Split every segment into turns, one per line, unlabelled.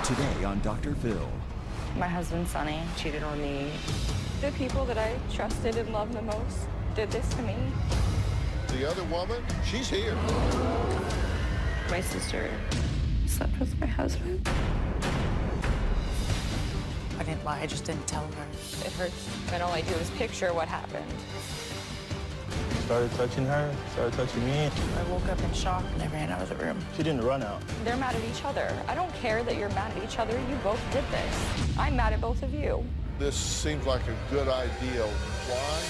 Today on Dr. Phil.
My husband, Sonny, cheated on me.
The people that I trusted and loved the most did this to me.
The other woman, she's here.
My sister slept with my husband.
I didn't lie, I just didn't tell her.
It hurts, and all I do is picture what happened.
Started touching her, started touching me.
I woke up in shock and I ran out of the room.
She didn't run out.
They're mad at each other. I don't care that you're mad at each other. You both did this. I'm mad at both of you.
This seems like a good idea. Why?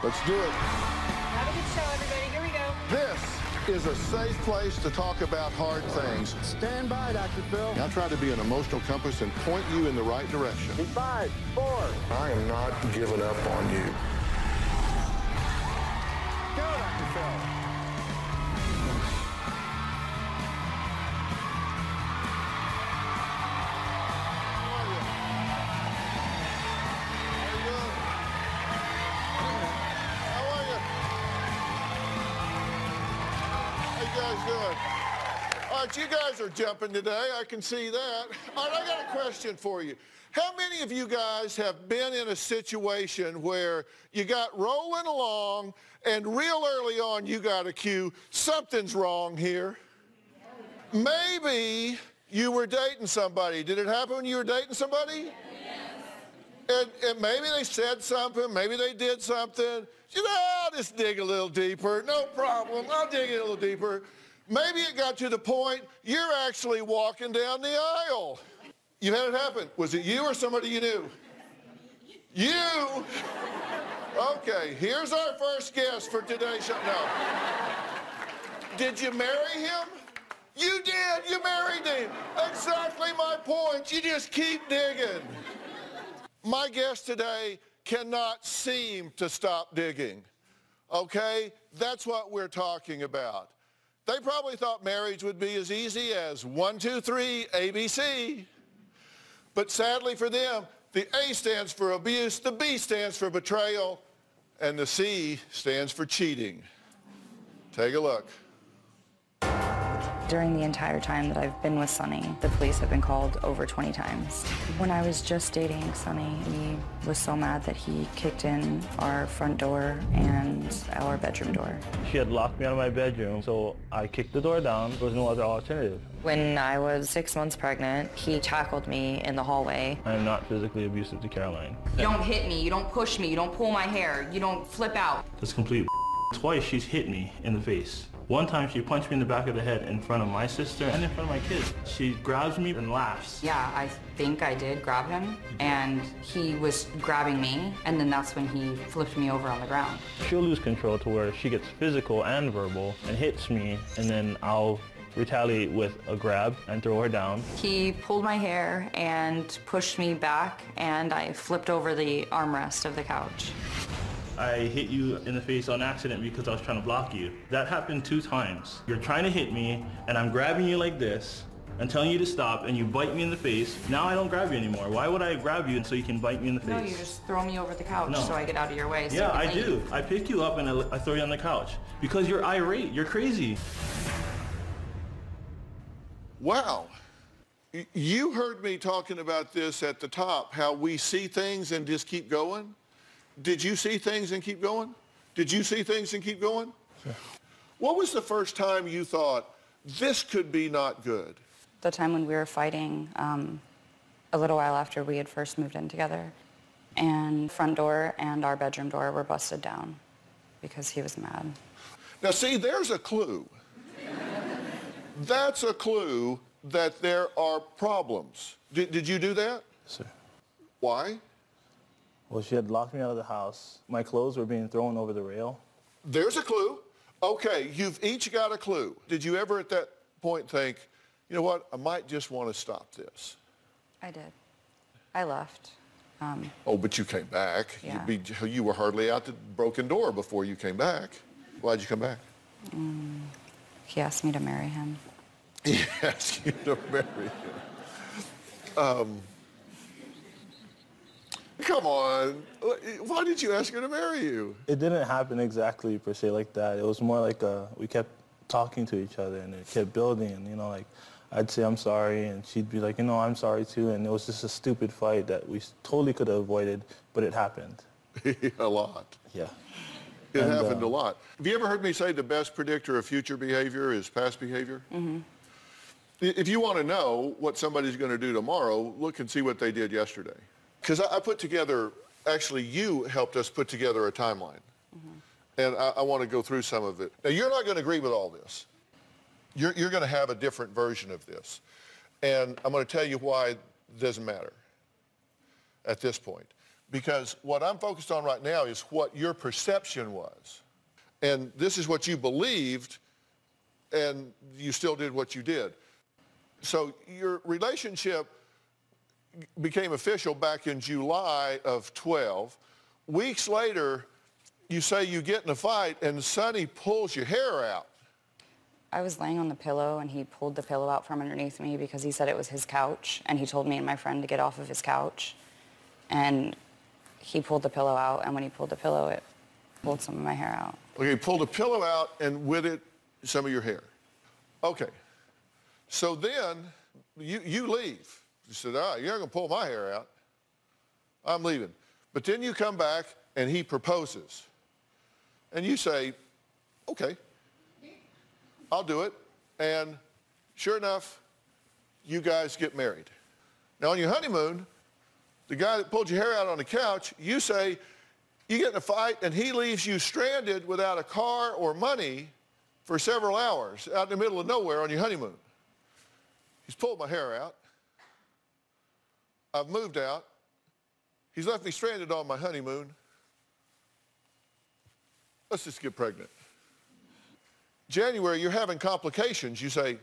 Let's do it.
Have a good show, everybody. Here we go.
This is a safe place to talk about hard things.
Stand by, Dr. Phil.
I'll try to be an emotional compass and point you in the right direction.
5, 4.
I am not giving up on you.
Go, Dr. Phil.
Doing? All right, you guys are jumping today. I can see that. All right, I got a question for you. How many of you guys have been in a situation where you got rolling along and real early on you got a cue, something's wrong here? Maybe you were dating somebody. Did it happen when you were dating somebody? Yes. And maybe they said something, maybe they did something. You know, I'll just dig a little deeper. No problem. I'll dig it a little deeper. Maybe it got to the point you're actually walking down the aisle. You had it happen. Was it you or somebody you knew? You? Okay, here's our first guest for today's show. No. Did you marry him? You did. You married him. Exactly my point. You just keep digging. My guest today cannot seem to stop digging. Okay? That's what we're talking about. They probably thought marriage would be as easy as 1, 2, 3, ABC. But sadly for them, the A stands for abuse, the B stands for betrayal, and the C stands for cheating. Take a look.
During the entire time that I've been with Sonny, the police have been called over 20 times. When I was just dating Sonny, he was so mad that he kicked in our front door and our bedroom door.
She had locked me out of my bedroom, so I kicked the door down. There was no other alternative.
When I was 6 months pregnant, he tackled me in the hallway.
I am not physically abusive to Caroline.
You don't hit me, you don't push me, you don't pull my hair, you don't flip out.
That's complete. Twice she's hit me in the face. One time she punched me in the back of the head in front of my sister and in front of my kids. She grabs me and laughs.
Yeah, I think I did grab him, and he was grabbing me, and then that's when he flipped me over on the ground.
She'll lose control to where she gets physical and verbal and hits me, and then I'll retaliate with a grab and throw her down.
He pulled my hair and pushed me back, and I flipped over the armrest of the couch.
I hit you in the face on accident because I was trying to block you. That happened 2 times. You're trying to hit me, and I'm grabbing you like this and telling you to stop, and you bite me in the face. Now I don't grab you anymore. Why would I grab you so you can bite me in the face?
No, you just throw me over the couch so I get out of your way. So
yeah, I do. I pick you up and I throw you on the couch because you're irate. You're crazy.
Wow. You heard me talking about this at the top, how we see things and just keep going. Did you see things and keep going? Did you see things and keep going?
Sure.
What was the first time you thought, this could be not good?
The time when we were fighting, a little while after we had first moved in together, and front door and our bedroom door were busted down because he was mad.
Now see, there's a clue. That's a clue that there are problems. Did you do that?
Yes, sir.
Why?
Well, she had locked me out of the house. My clothes were being thrown over the rail.
There's a clue. Okay, you've each got a clue. Did you ever at that point think, you know what, I might just want to stop this?
I did. I left.
Oh, but you came back.
Yeah.
You were hardly out the broken door before you came back. Why'd you come back?
He asked me to marry him.
He asked you to marry him. Come on. Why did you ask her to marry you?
It didn't happen exactly per se like that. It was more like we kept talking to each other and it kept building. You know, like I'd say I'm sorry, and she'd be like, I'm sorry too, and it was just a stupid fight that we totally could have avoided, but it happened.
A lot.
Yeah.
It happened a lot. Have you ever heard me say the best predictor of future behavior is past behavior? Mm-hmm. If you want to know what somebody's going to do tomorrow, look and see what they did yesterday. Because I put together, actually you helped us put together a timeline. Mm-hmm. And I want to go through some of it. Now, you're not going to agree with all this. You're going to have a different version of this. And I'm going to tell you why it doesn't matter at this point. Because what I'm focused on right now is what your perception was. And this is what you believed, and you still did what you did. So your relationship became official back in July of 12. Weeks later, you say you get in a fight, and Sonny pulls your hair out.
I was laying on the pillow, and he pulled the pillow out from underneath me because he said it was his couch, and he told me and my friend to get off of his couch. And he pulled the pillow out, and when he pulled the pillow, it pulled some of my hair out.
Okay, he pulled a pillow out, and with it, some of your hair. Okay. So then, you leave. You said, you're not going to pull my hair out. I'm leaving. But then you come back, and he proposes. And you say, okay, I'll do it. And sure enough, you guys get married. Now, on your honeymoon, the guy that pulled your hair out on the couch, you say, you get in a fight, and he leaves you stranded without a car or money for several hours out in the middle of nowhere on your honeymoon. He's pulled my hair out. I've moved out. He's left me stranded on my honeymoon. Let's just get pregnant. January, you're having complications. You say,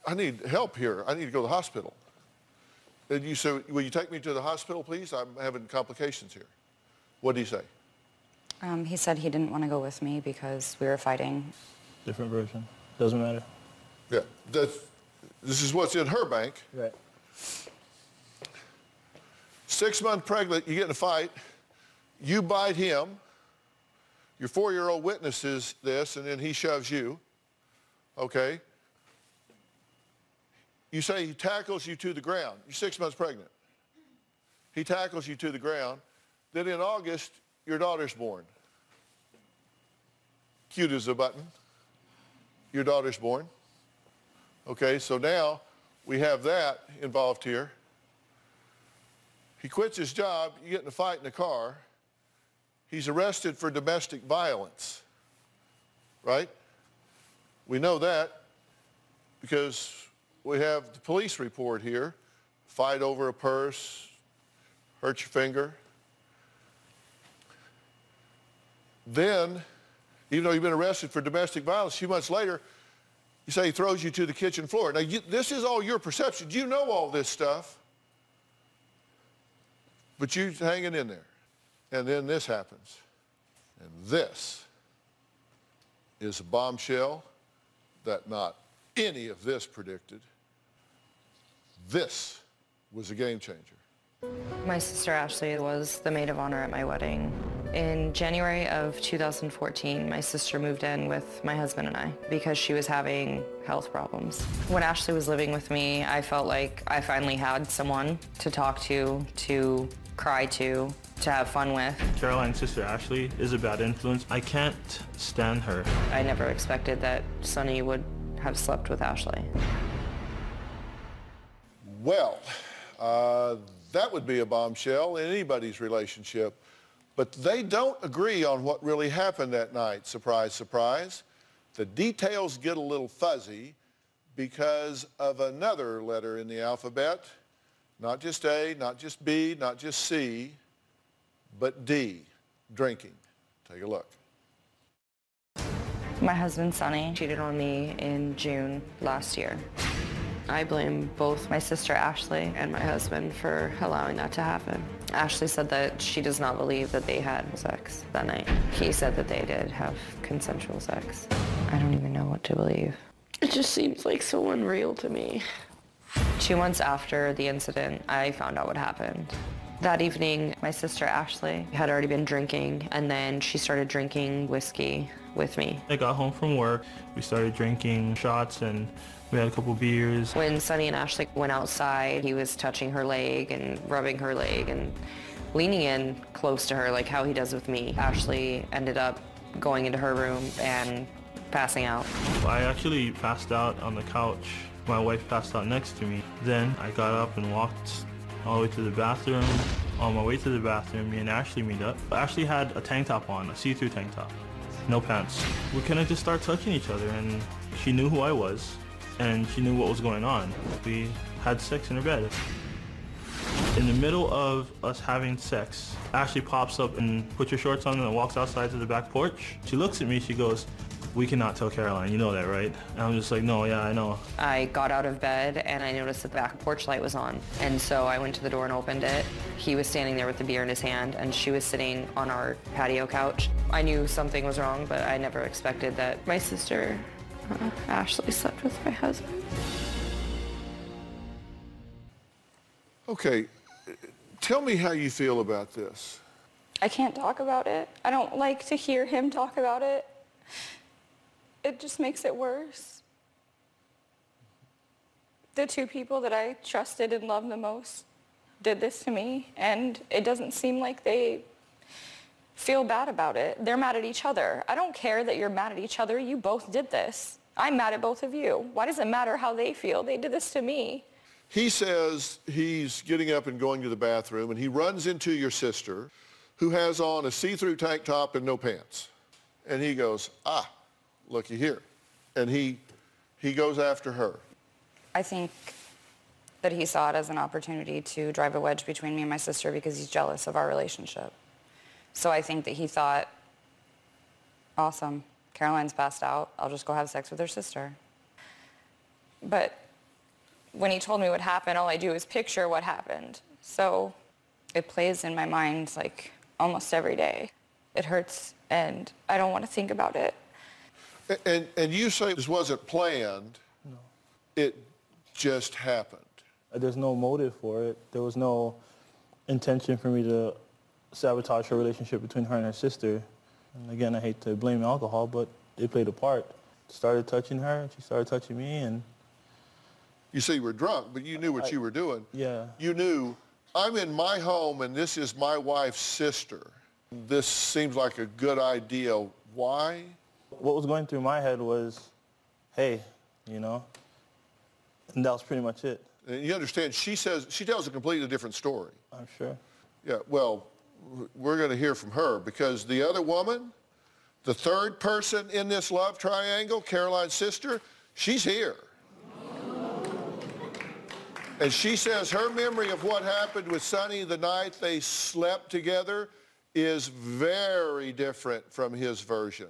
I need help here. I need to go to the hospital. And you say, will you take me to the hospital, please? I'm having complications here. What did he say?
He said he didn't want to go with me because we were fighting.
Different version. Doesn't matter.
Yeah, this is what's in her bank.
Right.
6 months pregnant, you get in a fight, you bite him, your 4-year-old witnesses this, and then he shoves you, okay? You say he tackles you to the ground. You're 6 months pregnant. He tackles you to the ground. Then in August, your daughter's born. Cute as a button. Your daughter's born. Okay, so now we have that involved here. He quits his job, you get in a fight in the car. He's arrested for domestic violence, right? We know that because we have the police report here. Fight over a purse, hurt your finger. Then, even though you've been arrested for domestic violence, a few months later, you say he throws you to the kitchen floor. Now, this is all your perception. You know all this stuff, but you're hanging in there. And then this happens. And this is a bombshell that not any of this predicted. This was a game changer.
My sister Ashley was the maid of honor at my wedding. In January of 2014, my sister moved in with my husband and I because she was having health problems. When Ashley was living with me, I felt like I finally had someone to talk to cry to have fun with.
Caroline's sister Ashley is a bad influence. I can't stand her.
I never expected that Sonny would have slept with Ashley.
Well, that would be a bombshell in anybody's relationship. But they don't agree on what really happened that night. Surprise, surprise. The details get a little fuzzy because of another letter in the alphabet. Not just A, not just B, not just C, but D, drinking. Take a look.
My husband, Sonny, cheated on me in June last year. I blame both my sister, Ashley, and my husband for allowing that to happen. Ashley said that she does not believe that they had sex that night. He said that they did have consensual sex. I don't even know what to believe. It just seems like so unreal to me. 2 months after the incident, I found out what happened. That evening, my sister Ashley had already been drinking, and then she started drinking whiskey with me.
I got home from work, we started drinking shots and we had a couple beers.
When Sonny and Ashley went outside, he was touching her leg and rubbing her leg and leaning in close to her like how he does with me. Ashley ended up going into her room and passing out.
I actually passed out on the couch. My wife passed out next to me. Then I got up and walked all the way to the bathroom. On my way to the bathroom, me and Ashley meet up. Ashley had a tank top on, a see-through tank top, no pants. We kind of just started touching each other, and she knew who I was, and she knew what was going on. We had sex in her bed. In the middle of us having sex, Ashley pops up and puts her shorts on and walks outside to the back porch. She looks at me, she goes, "We cannot tell Caroline, you know that, right?" And I'm just like, "No, yeah, I know."
I got out of bed and I noticed that the back porch light was on. And so I went to the door and opened it. He was standing there with the beer in his hand and she was sitting on our patio couch. I knew something was wrong, but I never expected that my sister, Ashley, slept with my husband.
Okay, tell me how you feel about this.
I can't talk about it. I don't like to hear him talk about it. It just makes it worse. The two people that I trusted and loved the most did this to me, and it doesn't seem like they feel bad about it. They're mad at each other. I don't care that you're mad at each other. You both did this. I'm mad at both of you. Why does it matter how they feel? They did this to me.
He says he's getting up and going to the bathroom, and he runs into your sister, who has on a see-through tank top and no pants. And he goes, "Ah, looky here." And he goes after her.
I think that he saw it as an opportunity to drive a wedge between me and my sister because he's jealous of our relationship. So I think that he thought, awesome, Caroline's passed out, I'll just go have sex with her sister. But when he told me what happened, all I do is picture what happened. So it plays in my mind like almost every day. It hurts and I don't want to think about it.
And you say this wasn't planned.
No.
It just happened.
There's no motive for it. There was no intention for me to sabotage her relationship between her and her sister. And again, I hate to blame alcohol, but it played a part. Started touching her, and she started touching me, and...
You say you were drunk, but you knew what you were doing.
Yeah.
You knew, I'm in my home, and this is my wife's sister. This seems like a good idea. Why?
What was going through my head was, hey, you know, and that was pretty much it.
And you understand, she tells a completely different story.
I'm sure.
Yeah, well, we're going to hear from her because the other woman, the third person in this love triangle, Caroline's sister, she's here. And she says her memory of what happened with Sonny the night they slept together is very different from his version.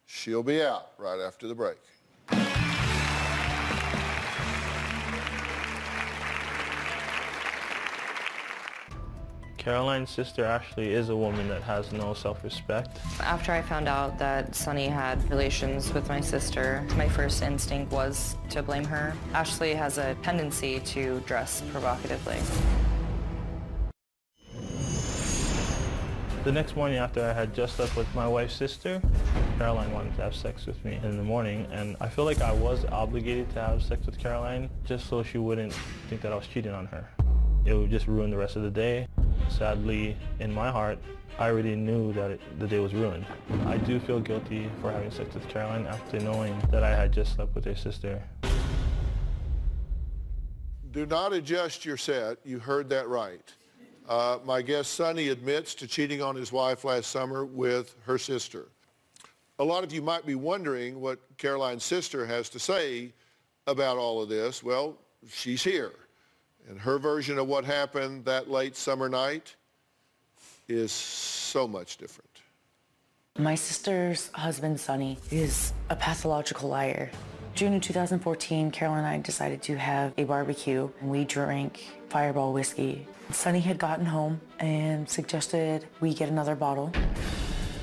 She'll be out right after the break.
Caroline's sister Ashley is a woman that has no self-respect.
After I found out that Sonny had relations with my sister, my first instinct was to blame her. Ashley has a tendency to dress provocatively.
The next morning after I had just slept with my wife's sister, Caroline wanted to have sex with me in the morning, and I feel like I was obligated to have sex with Caroline just so she wouldn't think that I was cheating on her. It would just ruin the rest of the day. Sadly, in my heart, I already knew that the day was ruined. I do feel guilty for having sex with Caroline after knowing that I had just slept with her sister.
Do not adjust your set. You heard that right. My guest Sonny admits to cheating on his wife last summer with her sister. A lot of you might be wondering what Caroline's sister has to say about all of this. Well, she's here. And her version of what happened that late summer night is so much different.
My sister's husband, Sonny, is a pathological liar. June of 2014, Carol and I decided to have a barbecue, and we drank Fireball whiskey. Sonny had gotten home and suggested we get another bottle.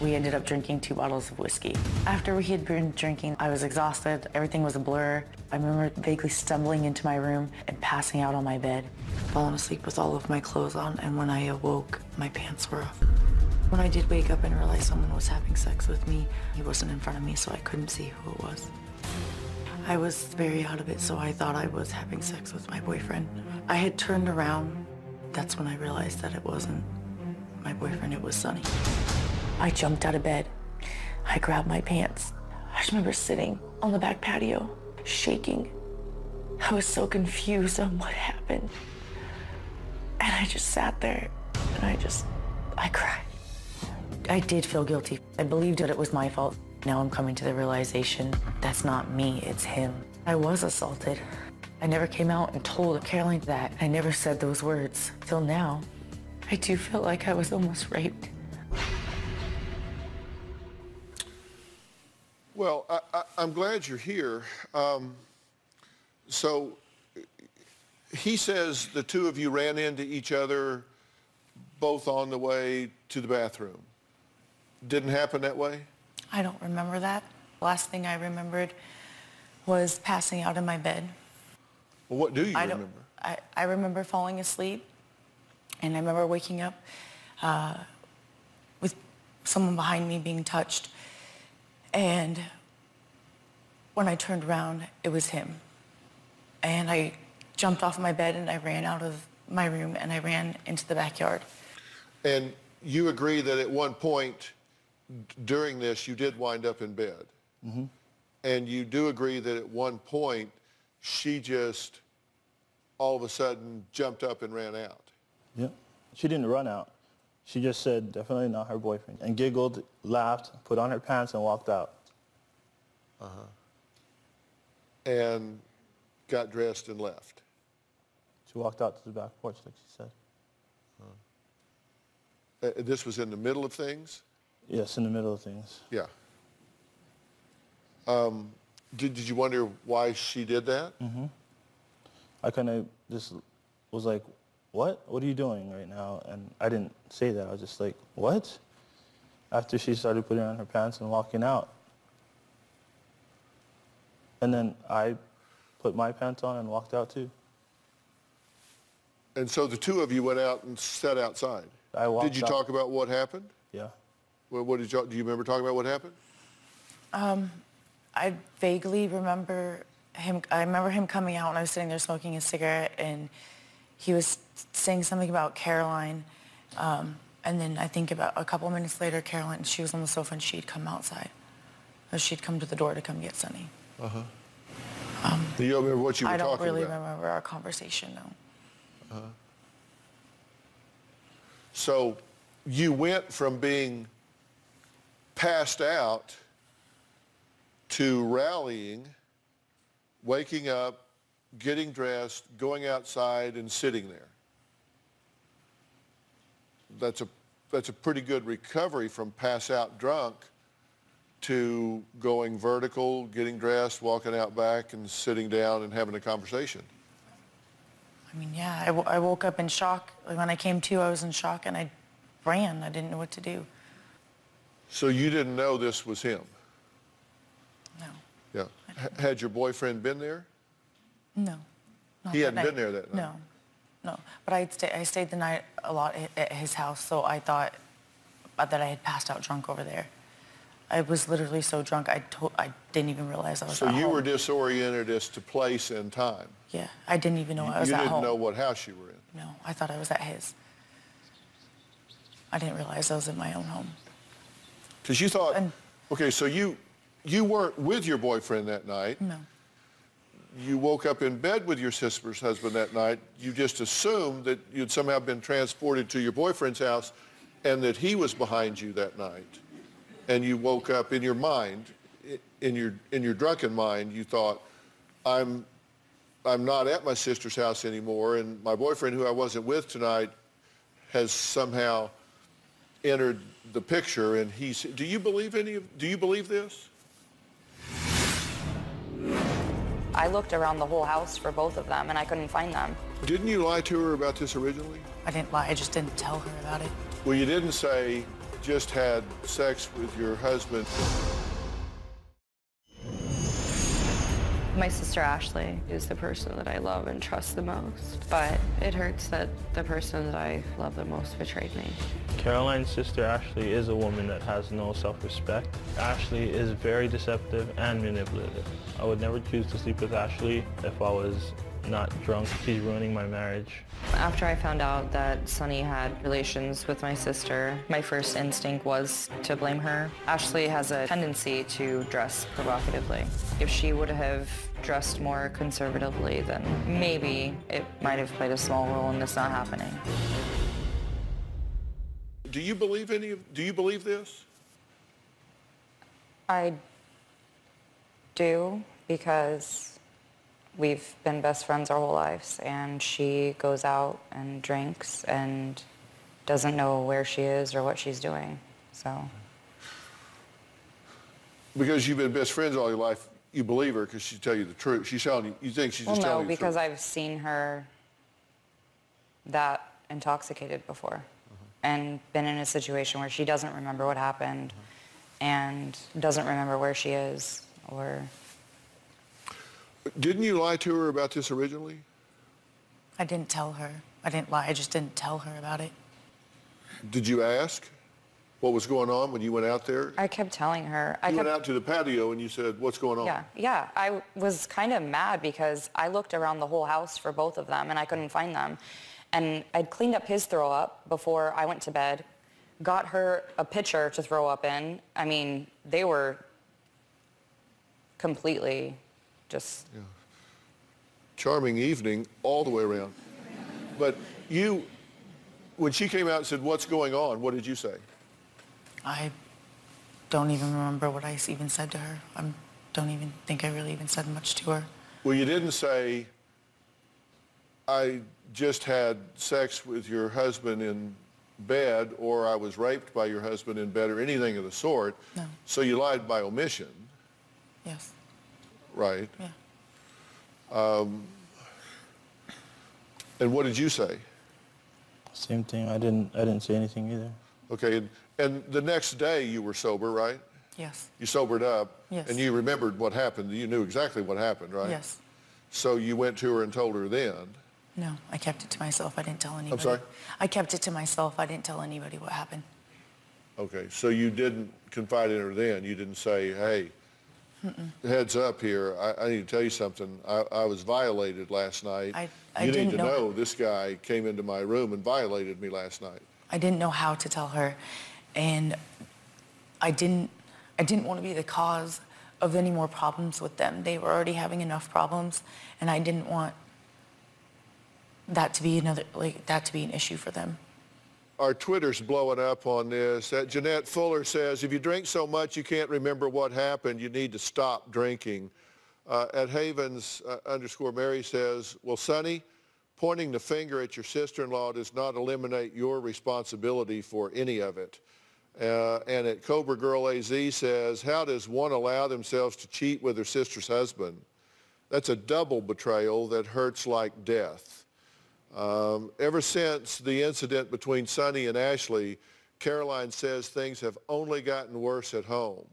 We ended up drinking 2 bottles of whiskey. After we had been drinking, I was exhausted. Everything was a blur. I remember vaguely stumbling into my room and passing out on my bed. fallen asleep with all of my clothes on, and when I awoke, my pants were off. When I did wake up and realize someone was having sex with me, he wasn't in front of me, so I couldn't see who it was. I was very out of it, so I thought I was having sex with my boyfriend. I had turned around. That's when I realized that it wasn't my boyfriend, it was Sonny. I jumped out of bed. I grabbed my pants. I just remember sitting on the back patio, shaking. I was so confused on what happened. And I just sat there and I cried. I did feel guilty. I believed that it was my fault. Now I'm coming to the realization that's not me, it's him. I was assaulted. I never came out and told Caroline that. I never said those words till now. I do feel like I was almost raped.
Well, I'm glad you're here. So he says the two of you ran into each other both on the way to the bathroom. Didn't happen that way?
I don't remember that. Last thing I remembered was passing out in my bed.
Well, what do you remember?
I remember falling asleep, and I remember waking up with someone behind me being touched. And when I turned around, it was him. And I jumped off my bed and I ran out of my room and I ran into the backyard.
And you agree that at one point during this, you did wind up in bed.
Mm-hmm.
And you do agree that at one point, she just all of a sudden jumped up and ran out.
Yeah. She didn't run out. She just said, definitely not her boyfriend, and giggled, laughed, put on her pants, and walked out.
And got dressed and left.
She walked out to the back porch, like she said.
This was in the middle of things?
Yes, in the middle of things.
Yeah. Did you wonder why she did that?
Mm-hmm. I kind of just was like, what? What are you doing right now? And I didn't say that. I was just like, what? After she started putting on her pants and walking out. And then I put my pants on and walked out too.
And so the two of you went out and sat outside.
I walked
Did you
out.
talk about what happened?
Yeah.
Well, do you remember talking about what happened?
I vaguely remember him. I remember him coming out when I was sitting there smoking a cigarette, and he was saying something about Caroline. And then I think about a couple minutes later, Caroline, she was on the sofa and she'd come outside. Or she'd come to the door to come get Sonny.
Do you remember what you were
I
talking
don't really
about?
remember our conversation, no.
So you went from being passed out to rallying, waking up, getting dressed, going outside, and sitting there. That's a pretty good recovery from pass out drunk to going vertical, getting dressed, walking out back, and sitting down and having a conversation.
I mean, yeah, I woke up in shock. Like, when I came to, I was in shock and I ran. I didn't know what to do.
So you didn't know this was him?
No.
Yeah. Had your boyfriend been there?
No. Not
He
that
hadn't
night.
been there that night?
No. But I stayed the night a lot at his house, so I thought that I had passed out drunk over there. I was literally so drunk, I didn't even realize I was at home.
So you were disoriented as to place and time?
Yeah, I didn't even know I was at home.
You didn't know what house you were in?
No, I thought I was at his. I didn't realize I was in my own home.
Because you thought, okay, so you weren't with your boyfriend that night.
No.
You woke up in bed with your sister's husband that night. You just assumed that you'd somehow been transported to your boyfriend's house and that he was behind you that night. And you woke up in your mind, in your drunken mind, you thought, I'm not at my sister's house anymore, and my boyfriend, who I wasn't with tonight, has somehow entered the picture. And do you believe this?
I looked around the whole house for both of them and I couldn't find them.
Didn't you lie to her about this originally?
I didn't lie, I just didn't tell her about it.
Well, you didn't say just had sex with your husband.
My sister Ashley is the person that I love and trust the most, but it hurts that the person that I love the most betrayed me.
Caroline's sister Ashley is a woman that has no self-respect. Ashley is very deceptive and manipulative. I would never choose to sleep with Ashley if I was not drunk. She's ruining my marriage.
After I found out that Sonny had relations with my sister, my first instinct was to blame her. Ashley has a tendency to dress provocatively. If she would have dressed more conservatively, then maybe it might have played a small role in this not happening.
Do you believe this?
I do, because we've been best friends our whole lives, and she goes out and drinks and doesn't know where she is or what she's doing, so.
Because you've been best friends all your life, you believe her because she tell you the truth. She's telling you, you think she's just telling you the truth?
Well, no, because I've seen her that intoxicated before and been in a situation where she doesn't remember what happened and doesn't remember where she is or...
Didn't you lie to her about this originally?
I didn't tell her. I didn't lie. I just didn't tell her about it.
Did you ask what was going on when you went out there?
I kept telling her.
You went out to the patio and you said, what's going on?
Yeah. I was kind of mad because I looked around the whole house for both of them and I couldn't find them. And I'd cleaned up his throw up before I went to bed, got her a pitcher to throw up in. I mean, they were completely just...
Yeah. Charming evening all the way around. But you, when she came out and said, what's going on, what did you say?
I don't even remember what I even said to her. I don't even think I really even said much to her.
Well, you didn't say, I just had sex with your husband in bed, or I was raped by your husband in bed, or anything of the sort.
No.
So you lied by omission.
Yes.
Right.
Yeah.
And what did you say?
Same thing. I didn't say anything either.
Okay, and the next day you were sober, right?
Yes.
You sobered up.
Yes.
And you remembered what happened. You knew exactly what happened, right?
Yes.
So you went to her and told her then.
No, I kept it to myself. I didn't tell anybody.
I'm sorry?
I kept it to myself. I didn't tell anybody what happened.
Okay, so you didn't confide in her then. You didn't say, hey, heads up here, I need to tell you something. I was violated last night. You need to know this guy came into my room and violated me last night.
I didn't know how to tell her, and I didn't want to be the cause of any more problems with them. They were already having enough problems, and I didn't want that to be an issue for them.
Our Twitter's blowing up on this. Jeanette Fuller says, if you drink so much you can't remember what happened, you need to stop drinking. At Havens _Mary says, well, Sonny, pointing the finger at your sister-in-law does not eliminate your responsibility for any of it. And at Cobra Girl AZ says, how does one allow themselves to cheat with their sister's husband? That's a double betrayal that hurts like death. Ever since the incident between Sonny and Ashley, Caroline says things have only gotten worse at home.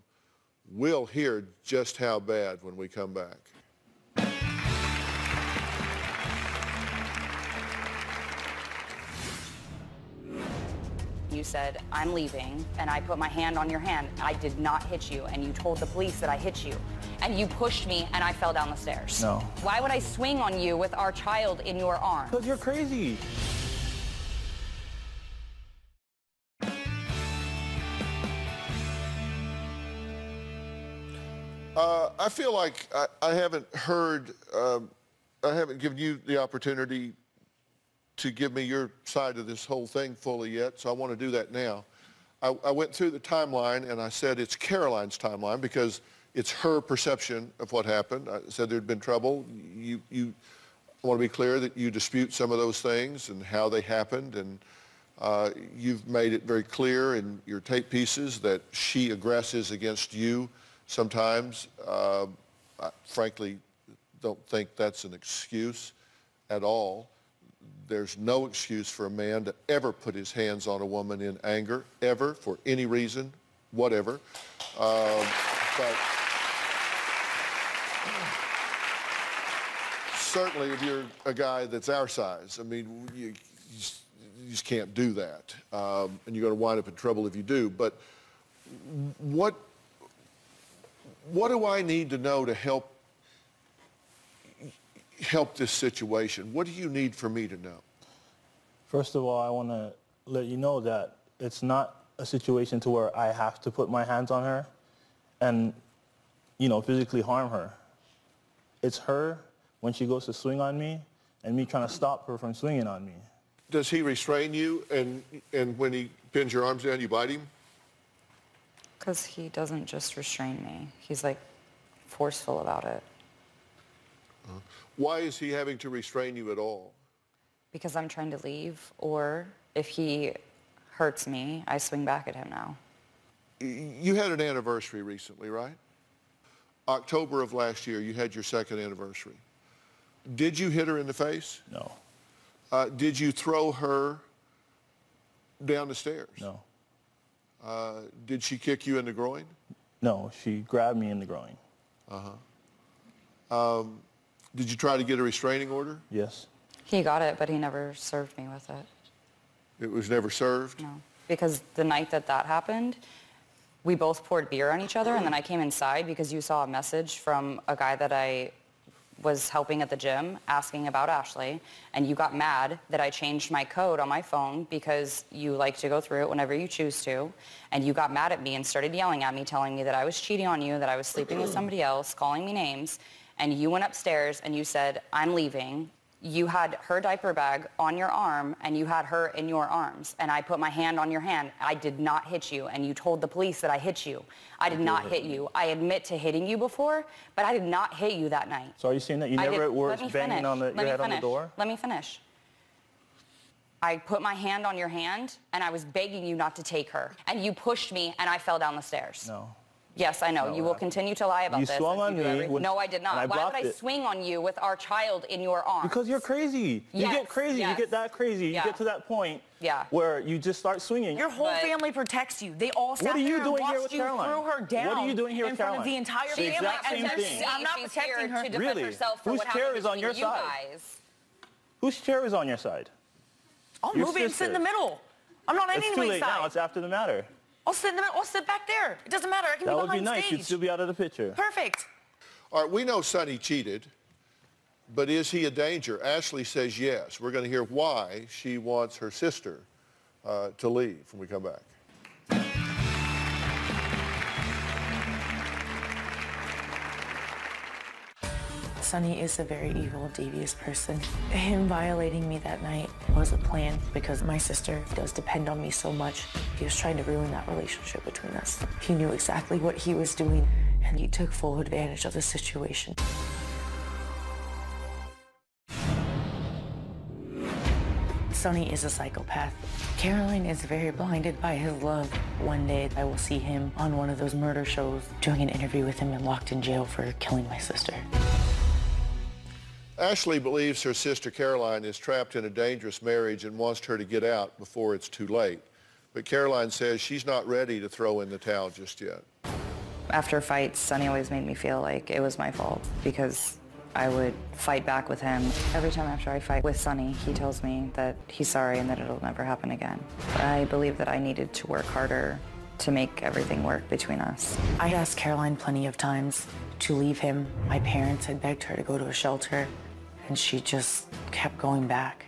We'll hear just how bad when we come back.
You said, I'm leaving, and I put my hand on your hand. I did not hit you, and you told the police that I hit you. And you pushed me, and I fell down the stairs.
No.
Why would I swing on you with our child in your arms?
Because you're crazy.
I feel like I haven't heard, I haven't given you the opportunity to give me your side of this whole thing fully yet, so I want to do that now. I went through the timeline and I said it's Caroline's timeline because it's her perception of what happened. I said there'd been trouble. I want to be clear that you dispute some of those things and how they happened, and you've made it very clear in your tape pieces that she aggresses against you sometimes. I frankly don't think that's an excuse at all. There's no excuse for a man to ever put his hands on a woman in anger, ever, for any reason, whatever. But certainly if you're a guy that's our size, I mean, you just can't do that. And you're going to wind up in trouble if you do. But what do I need to know to help this situation? What do you need for me to know?
First of all, I want to let you know that it's not a situation to where I have to put my hands on her and, you know, physically harm her. It's her when she goes to swing on me and me trying to stop her from swinging on me.
Does he restrain you, and when he pins your arms down, you bite him?
Because he doesn't just restrain me. He's like forceful about it.
Why is he having to restrain you at all?
Because I'm trying to leave, or if he hurts me, I swing back at him now.
You had an anniversary recently, right? October of last year, you had your second anniversary. Did you hit her in the face?
No.
Did you throw her down the stairs?
No.
Did she kick you in the groin?
No, she grabbed me in the groin.
Did you try to get a restraining order?
Yes.
He got it, but he never served me with it.
It was never served?
No. Because the night that happened, we both poured beer on each other, and then I came inside because you saw a message from a guy that I was helping at the gym asking about Ashley, and you got mad that I changed my code on my phone because you like to go through it whenever you choose to, and you got mad at me and started yelling at me, telling me that I was cheating on you, that I was sleeping with somebody else, calling me names, and you went upstairs and you said, I'm leaving. You had her diaper bag on your arm and you had her in your arms, and I put my hand on your hand. I did not hit you, and you told the police that I hit you. I did not hit you. I admit to hitting you before, but I did not hit you that night.
So are you saying that you never were banging on your head on the door?
Let me finish. I put my hand on your hand and I was begging you not to take her, and you pushed me and I fell down the stairs.
No.
Yes, I know.
No,
you will continue to lie about this.
You swung on me.
No, I did not. Why would I swing on you with our child in your arms?
Because you're crazy. You get crazy.
Yes.
You get that crazy. You get to that point where you just start swinging.
Your whole family protects you. They all sat there and watched you throw her down.
What are you doing here with Caroline?
In front of the entire
The
family.
exact same thing.
I'm not protecting her.
Really? Whose chair is on your side? Whose chair is on your side?
I'll move it and sit in the middle. I'm not on anybody's side.
It's too late now. It's after the matter.
I'll sit in the middle. I'll sit back there. It doesn't matter. I can be behind stage.
That would be nice. You'd still be out of the picture.
Perfect.
All right, we know Sonny cheated, but is he a danger? Ashley says yes. We're going to hear why she wants her sister to leave when we come back.
Sonny is a very evil, devious person. Him violating me that night was a plan because my sister does depend on me so much. He was trying to ruin that relationship between us. He knew exactly what he was doing, and he took full advantage of the situation. Sonny is a psychopath. Caroline is very blinded by his love. One day I will see him on one of those murder shows doing an interview with him and locked in jail for killing my sister.
Ashley believes her sister Caroline is trapped in a dangerous marriage and wants her to get out before it's too late. But Caroline says she's not ready to throw in the towel just yet.
After fights, Sonny always made me feel like it was my fault because I would fight back with him. Every time after I fight with Sonny, he tells me that he's sorry and that it'll never happen again. I believe that I needed to work harder to make everything work between us.
I asked Caroline plenty of times to leave him. My parents had begged her to go to a shelter, and she just kept going back.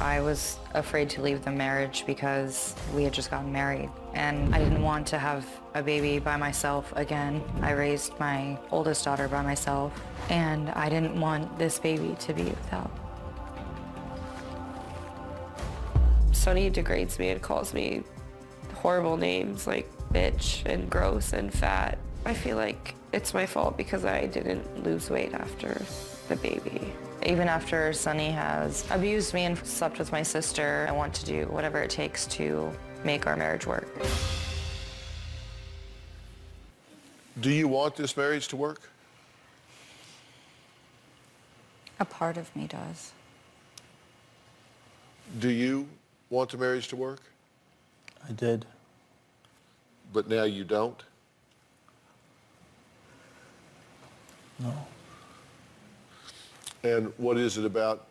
I was afraid to leave the marriage because we had just gotten married, and I didn't want to have a baby by myself again. I raised my oldest daughter by myself, and I didn't want this baby to be without.
Sonny degrades me and calls me horrible names like bitch and gross and fat. I feel like it's my fault because I didn't lose weight after the baby.
Even after Sonny has abused me and slept with my sister, I want to do whatever it takes to make our marriage work.
Do you want this marriage to work?
A part of me does.
Do you want the marriage to work?
I did.
But now you don't?
No.
And what is it about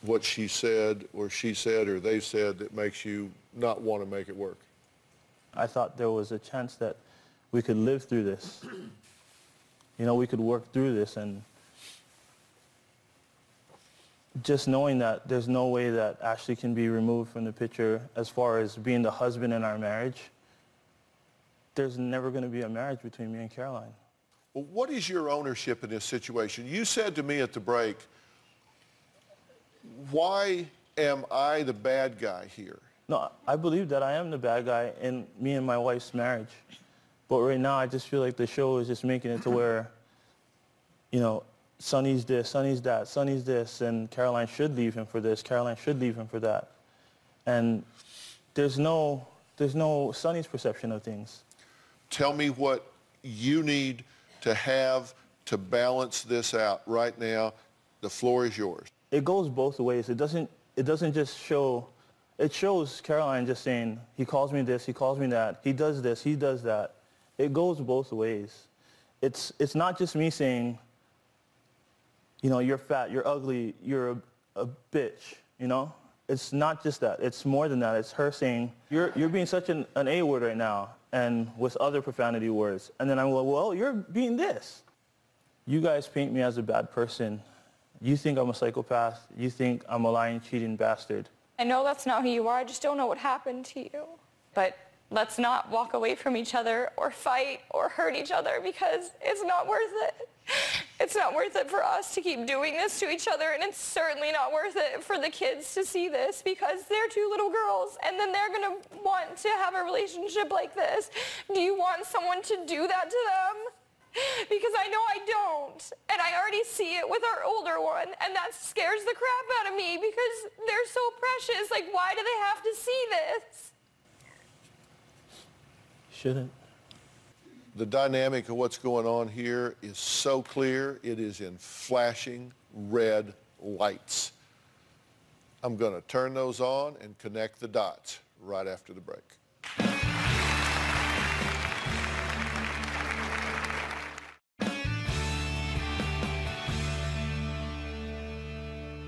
what she said or they said that makes you not want to make it work?
I thought there was a chance that we could live through this. You know, we could work through this, and just knowing that there's no way that Ashley can be removed from the picture as far as being the husband in our marriage, there's never going to be a marriage between me and Caroline.
Well, what is your ownership in this situation? You said to me at the break, why am I the bad guy here?
No, I believe that I am the bad guy in me and my wife's marriage. But right now, I just feel like the show is just making it to where, you know, Sonny's this, Sonny's that, Sonny's this, and Caroline should leave him for this, Caroline should leave him for that. And there's no Sonny's perception of things.
Tell me what you need to have to balance this out right now. The floor is yours.
It goes both ways. It doesn't just show, it shows Caroline just saying, he calls me this, he calls me that, he does this, he does that. It goes both ways. It's not just me saying, you know, you're fat, you're ugly, you're a bitch, you know? It's not just that. It's more than that. It's her saying, you're being such an A-word right now, and with other profanity words. And then I'm like, well, you're being this. You guys paint me as a bad person. You think I'm a psychopath. You think I'm a lying, cheating bastard.
I know that's not who you are. I just don't know what happened to you. But let's not walk away from each other or fight or hurt each other, because it's not worth it. It's not worth it for us to keep doing this to each other, and it's certainly not worth it for the kids to see this, because they're two little girls and then they're going to want to have a relationship like this. Do you want someone to do that to them? Because I know I don't, and I already see it with our older one, and that scares the crap out of me because they're so precious. Like, why do they have to see this?
Shouldn't.
The dynamic of what's going on here is so clear. It is in flashing red lights. I'm going to turn those on and connect the dots right after the break.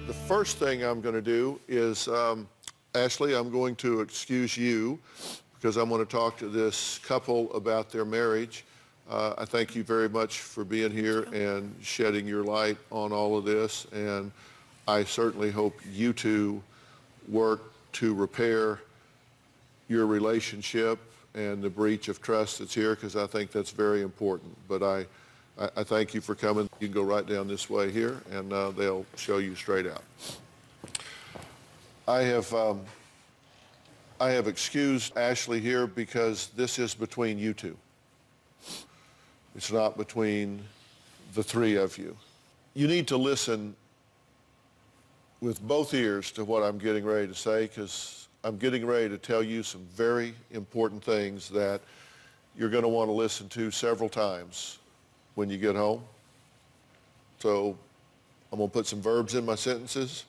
The first thing I'm going to do is, Ashley, I'm going to excuse you because I'm going to talk to this couple about their marriage. I thank you very much for being here and shedding your light on all of this, and I certainly hope you two work to repair your relationship and the breach of trust that's here, because I think that's very important. But I thank you for coming. You can go right down this way here, and they'll show you straight out. I have excused Ashley here because this is between you two. It's not between the three of you. You need to listen with both ears to what I'm getting ready to say, because I'm getting ready to tell you some very important things that you're going to want to listen to several times when you get home. So I'm going to put some verbs in my sentences.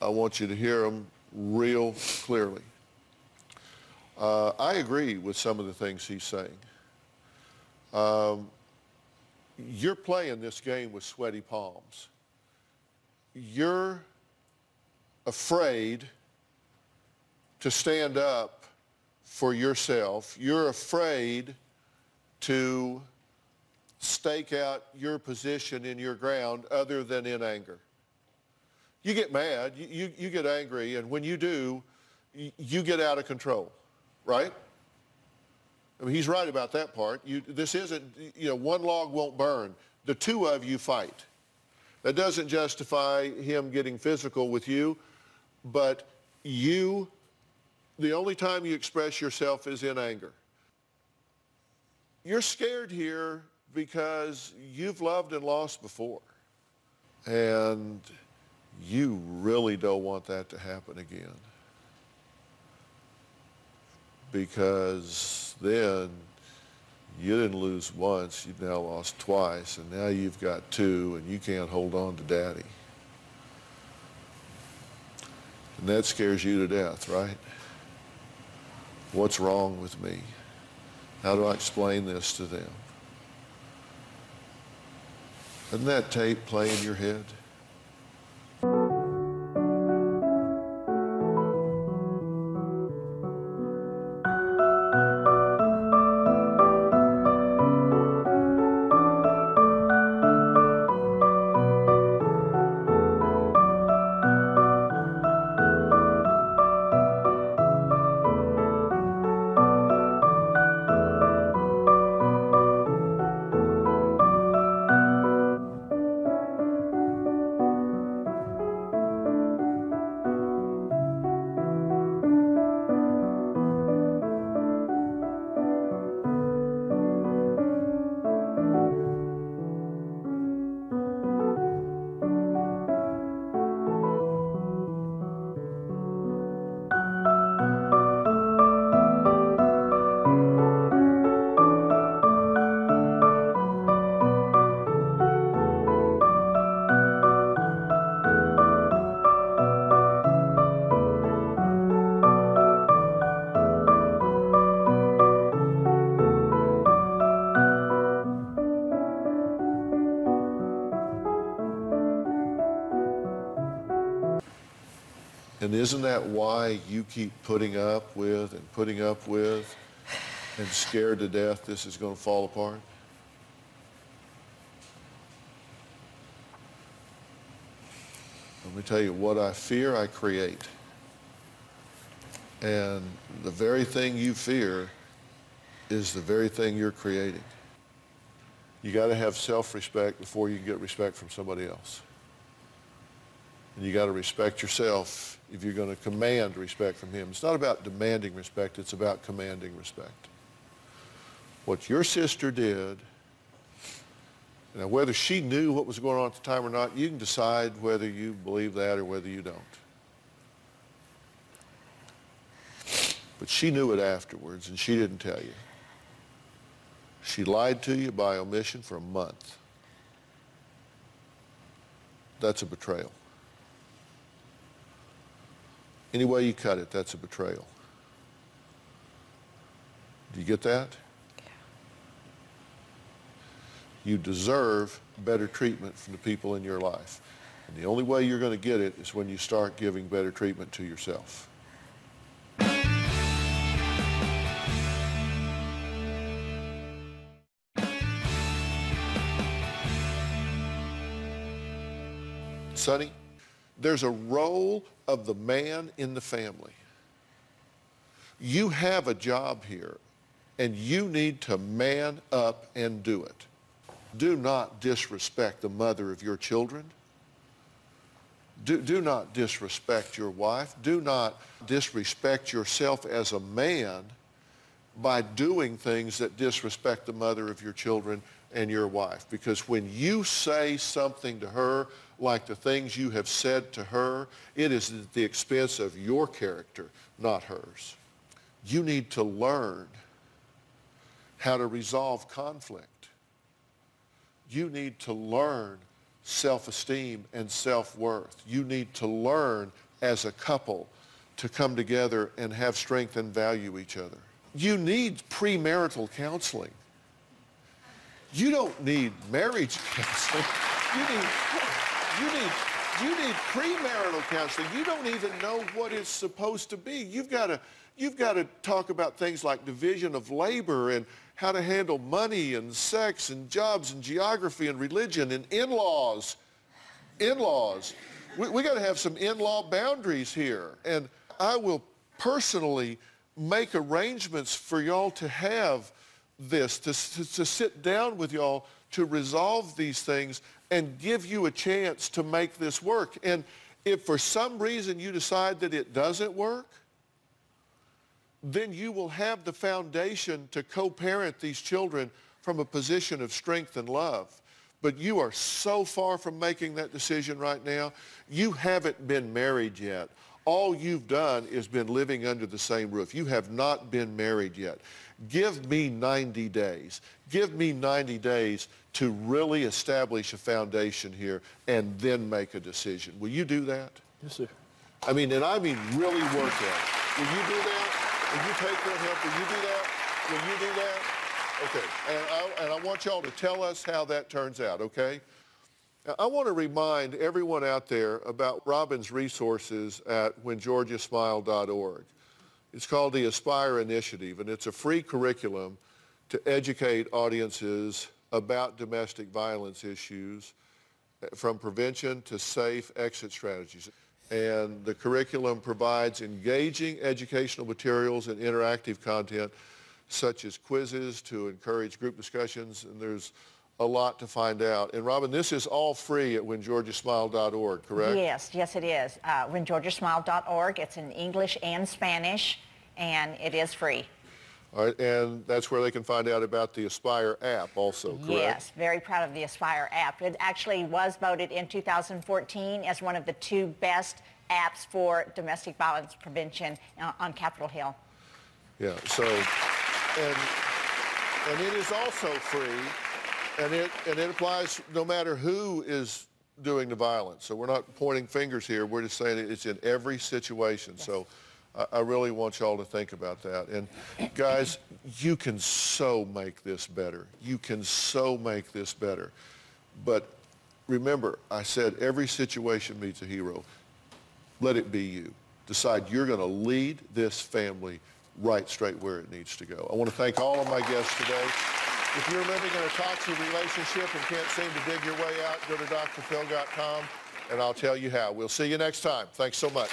I want you to hear them real clearly. I agree with some of the things he's saying. You're playing this game with sweaty palms. You're afraid to stand up for yourself. You're afraid to stake out your position in your ground other than in anger. You get mad, you get angry, and when you do, you get out of control, right? I mean, he's right about that part. This isn't, one log won't burn. The two of you fight. That doesn't justify him getting physical with you, but the only time you express yourself is in anger. You're scared here because you've loved and lost before, and you really don't want that to happen again, because then you didn't lose once, you've now lost twice, and now you've got two, and you can't hold on to daddy. And that scares you to death, right? What's wrong with me? How do I explain this to them? Doesn't that tape play in your head? And isn't that why you keep putting up with and putting up with and scared to death this is going to fall apart? Let me tell you, what I fear, I create. And the very thing you fear is the very thing you're creating. You got to have self-respect before you can get respect from somebody else. And you got to respect yourself if you're going to command respect from him. It's not about demanding respect, it's about commanding respect. What your sister did, now whether she knew what was going on at the time or not, you can decide whether you believe that or whether you don't. But she knew it afterwards, and she didn't tell you. She lied to you by omission for a month. That's a betrayal. Any way you cut it, that's a betrayal. Do you get that?
Yeah.
You deserve better treatment from the people in your life. And the only way you're going to get it is when you start giving better treatment to yourself. Sonny, there's a role of the man in the family. You have a job here, and you need to man up and do it. Do not disrespect the mother of your children. Do not disrespect your wife. Do not disrespect yourself as a man by doing things that disrespect the mother of your children and your wife. Because when you say something to her like the things you have said to her, it is at the expense of your character, not hers. You need to learn how to resolve conflict. You need to learn self-esteem and self-worth. You need to learn as a couple to come together and have strength and value each other. You need premarital counseling. You don't need marriage counseling. You need premarital counseling. You don't even know what it's supposed to be. You've got to talk about things like division of labor and how to handle money and sex and jobs and geography and religion and in-laws. In-laws. We got to have some in-law boundaries here. And I will personally make arrangements for y'all to have this, to sit down with y'all to resolve these things and give you a chance to make this work. And if for some reason you decide that it doesn't work, then you will have the foundation to co-parent these children from a position of strength and love. But you are so far from making that decision right now. You haven't been married yet. All you've done is been living under the same roof. You have not been married yet. Give me 90 days. Give me 90 days to really establish a foundation here and then make a decision. Will you do that?
Yes, sir.
I mean really work at it. Will you do that? Will you take that help? Will you do that? Will you do that? Okay, and I want y'all to tell us how that turns out, okay? I want to remind everyone out there about Robin's resources at whengeorgiasmile.org. It's called the Aspire Initiative, and it's a free curriculum to educate audiences about domestic violence issues, from prevention to safe exit strategies. And the curriculum provides engaging educational materials and interactive content, such as quizzes to encourage group discussions, and there's a lot to find out. And Robin, this is all free at whengeorgiasmile.org, correct?
Yes, it is. Whengeorgiasmile.org. It's in English and Spanish, and it is free.
All right, and that's where they can find out about the Aspire app also, correct?
Yes, very proud of the Aspire app. It actually was voted in 2014 as one of the 2 best apps for domestic violence prevention on Capitol Hill.
Yeah, so, and it is also free, and it applies no matter who is doing the violence. So we're not pointing fingers here, we're just saying it's in every situation. Yes. So I really want y'all to think about that. And guys, you can so make this better. You can so make this better. But remember, I said every situation meets a hero. Let it be you. Decide you're going to lead this family right straight where it needs to go. I want to thank all of my guests today. If you're living in a toxic relationship and can't seem to dig your way out, go to drphil.com and I'll tell you how. We'll see you next time. Thanks so much.